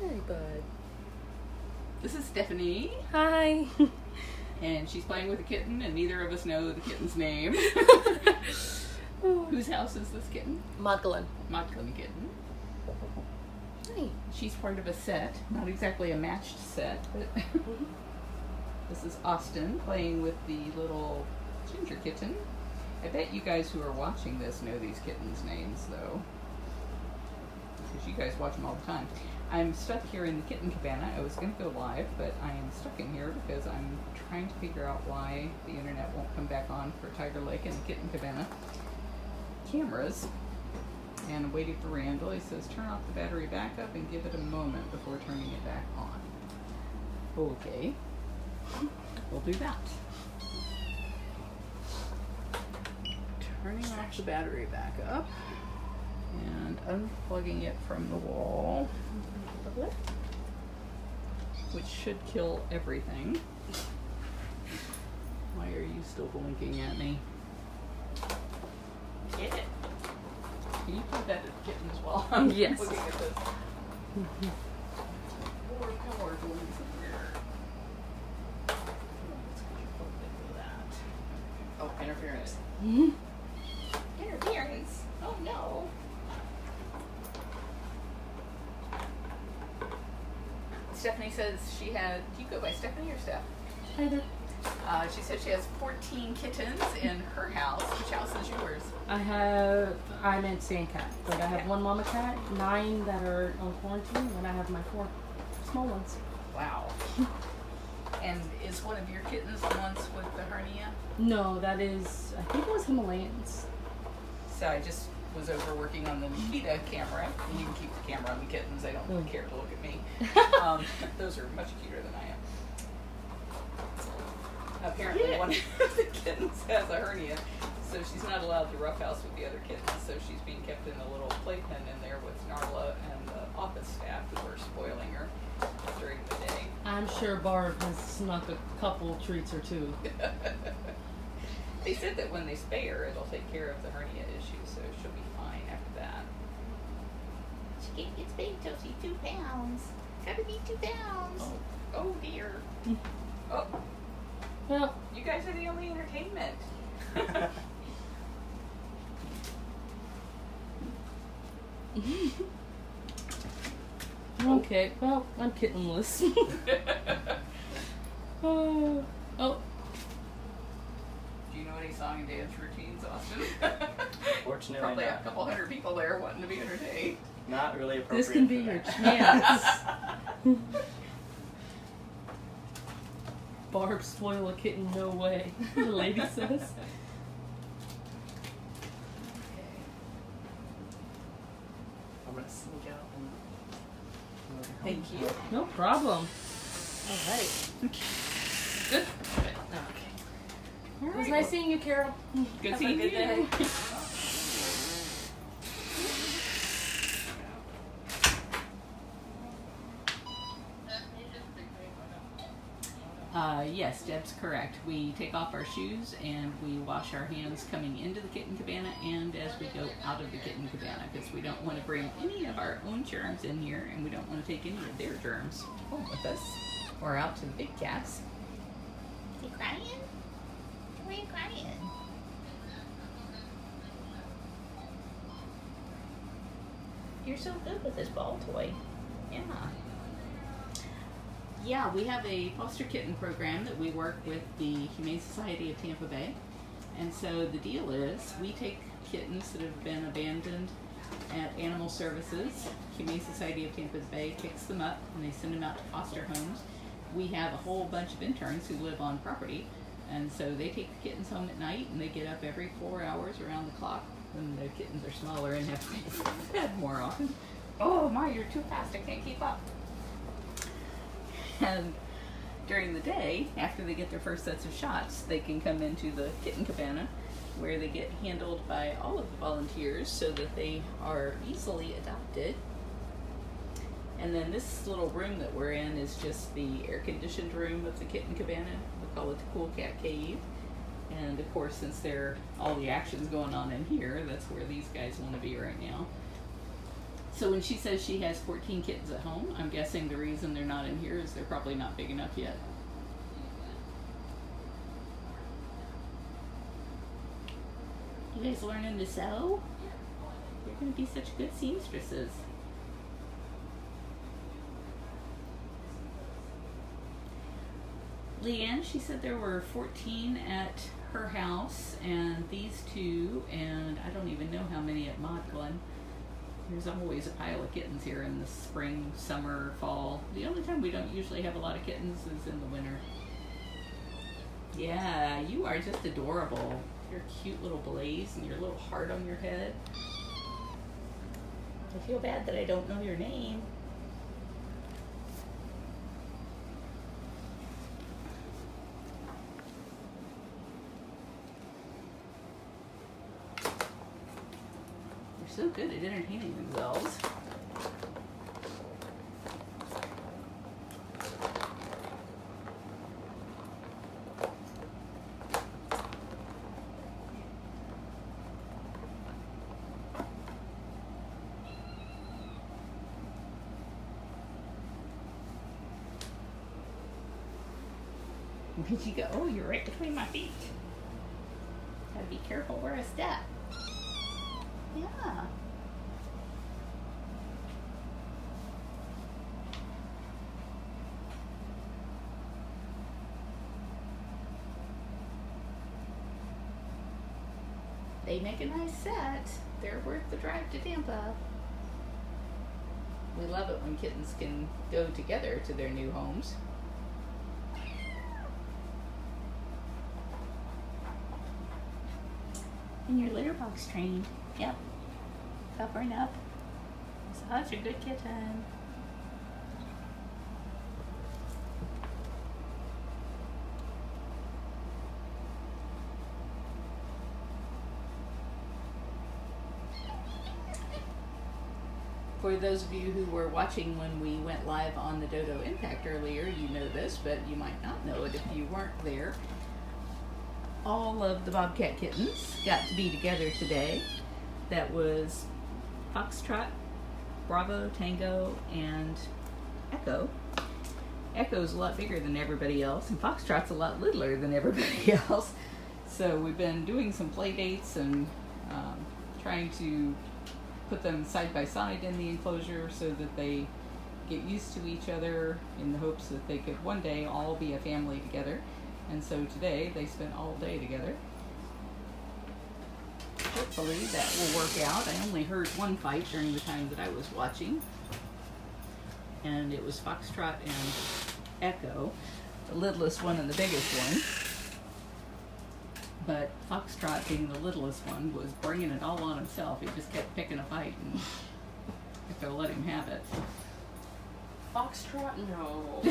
Hey, bud. This is Stephanie. Hi. And she's playing with a kitten, and neither of us know the kitten's name. Whose house is this kitten? Magdalene. Magdalene kitten. Hi. She's part of a set, not exactly a matched set, but this is Austin playing with the little ginger kitten. I bet you guys who are watching this know these kittens' names, though, because you guys watch them all the time. I'm stuck here in the kitten cabana. I was going to go live, but I am stuck in here because I'm trying to figure out why the internet won't come back on for Tiger Lake and the kitten cabana cameras. And I'm waiting for Randall. He says turn off the battery backup and give it a moment before turning it back on. Okay, we'll do that. Turning off the battery backup and unplugging it from the wall, which should kill everything. Why are you still blinking at me? Get it. Can you put that at the kittens while I'm Yes. looking at this? Or power going somewhere. Let's get you plugged into that. Oh, interference. Interference? Oh no. Stephanie says she had, do you go by Stephanie or Steph? Either. She said she has 14 kittens in her house. Which house is yours? I meant sand cat, but I have one mama cat, 9 that are on quarantine, and I have my 4 small ones. Wow. And is one of your kittens the ones with the hernia? No, that is, I think it was Himalayans. So I just was over working on the Nikita camera. And you can keep the camera on the kittens. They don't really care to look at me. Those are much cuter than I am. Apparently one of the kittens has a hernia, so she's not allowed to roughhouse with the other kittens, so she's being kept in a little playpen in there with Narla and the office staff who are spoiling her during the day. I'm sure Barb has snuck a couple treats or two. They said that when they spay her, it'll take care of the hernia issue, so she'll be fine after that. She can't get spayed till she's 2 pounds. Gotta be 2 pounds. Oh dear. Oh. Well, You guys are the only entertainment. okay, well, I'm kittenless. Oh. Do you know any song and dance routines, Austin? Fortunately, Probably not. have a couple hundred people there wanting to be entertained. Not really appropriate. This can be for your that. chance. Barb, spoil a kitten, no way, the lady says. I'm gonna sneak out and. Thank you. No problem. All right. Good. Okay. All It was right. nice seeing you, Carol. Good Have a seeing good you. day. Yes, Deb's correct. We take off our shoes and we wash our hands coming into the kitten cabana and as we go out of the kitten cabana because we don't want to bring any of our own germs in here and we don't want to take any of their germs home with us or out to the big cats. You crying? Why are you crying? You're so good with this ball toy. Yeah. Yeah, we have a foster kitten program that we work with the Humane Society of Tampa Bay. And so the deal is we take kittens that have been abandoned at Animal Services. Humane Society of Tampa Bay picks them up and they send them out to foster homes. We have a whole bunch of interns who live on property. And so they take the kittens home at night and they get up every 4 hours around the clock when the kittens are smaller and have to be fed more often. Oh my, you're too fast, I can't keep up. And during the day, after they get their first sets of shots, they can come into the kitten cabana where they get handled by all of the volunteers so that they are easily adopted. And then this little room that we're in is just the air-conditioned room of the kitten cabana. We call it the Cool Cat Cave. And of course, since all the action's going on in here, that's where these guys want to be right now. So when she says she has 14 kittens at home, I'm guessing the reason they're not in here is they're probably not big enough yet. You guys learning to sew? You're going to be such good seamstresses. Leanne, she said there were 14 at her house, and these two, and I don't even know how many at Mod Glen. There's always a pile of kittens here in the spring, summer, fall. The only time we don't usually have a lot of kittens is in the winter. Yeah, you are just adorable. Your cute little blaze and your little heart on your head. I feel bad that I don't know your name. They're so good at entertaining themselves. Where'd you go? Oh, you're right between my feet. Gotta be careful where I step. Yeah. They make a nice set. They're worth the drive to Tampa. We love it when kittens can go together to their new homes. And your litter box trained. Yep. Covering up. Such a good kitten. For those of you who were watching when we went live on the Dodo Impact earlier, you know this, but you might not know it if you weren't there. All of the Bobcat kittens got to be together today. That was Foxtrot, Bravo, Tango, and Echo. Echo's a lot bigger than everybody else, and Foxtrot's a lot littler than everybody else. So we've been doing some play dates and trying to put them side by side in the enclosure so that they get used to each other in the hopes that they could one day all be a family together. And so today they spent all day together. Hopefully that will work out. I only heard one fight during the time that I was watching. And it was Foxtrot and Echo, the littlest one and the biggest one. But Foxtrot, being the littlest one, was bringing it all on himself. He just kept picking a fight and Echo let him have it. Foxtrot? No.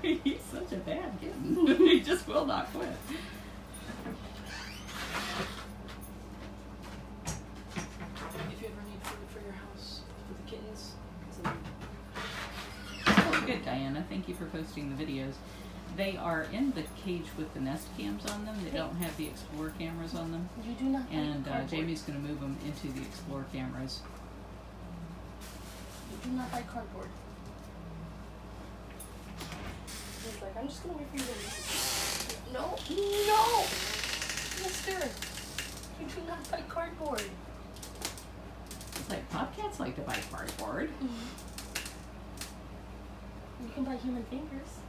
He's such a bad kitten. He just will not quit. If you ever need food for your house, for the kittens. Oh, good, Diana. Thank you for posting the videos. They are in the cage with the Nest cams on them. They don't have the Explore cameras on them. You do not And like Jamie's going to move them into the Explore cameras. You do not like cardboard. He's like, I'm just going to wait for you to leave. No, no! Mister! You do not like cardboard. It's like, Bobcats like to buy cardboard. You can buy human fingers.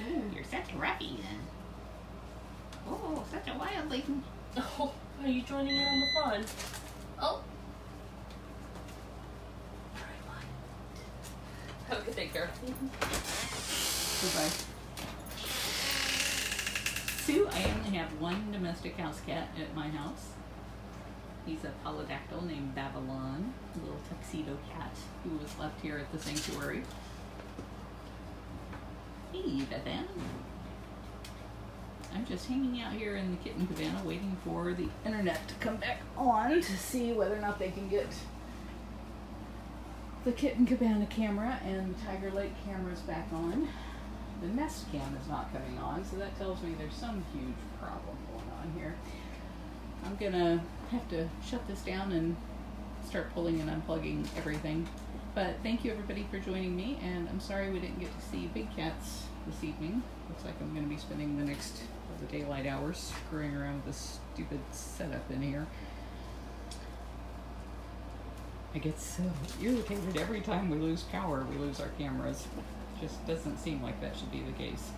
Ooh, you're such a roughie then. Oh, such a wildling. Oh, are you joining in on the fun? Oh. Alright, bye. Have a good day, girl. Goodbye. Sue, I only have one domestic house cat at my house. He's a polydactyl named Babylon, a little tuxedo cat who was left here at the sanctuary. Hey, Bethan. I'm just hanging out here in the kitten cabana waiting for the internet to come back on to see whether or not they can get the kitten cabana camera and the Tiger Lake cameras back on. the Nest Cam is not coming on, so that tells me there's some huge problem going on here. I'm gonna have to shut this down and start pulling and unplugging everything. But thank you everybody for joining me, and I'm sorry we didn't get to see Big Cats this evening. Looks like I'm gonna be spending the next of the daylight hours screwing around with this stupid setup in here. I get so irritated every time we lose power, we lose our cameras. Just doesn't seem like that should be the case.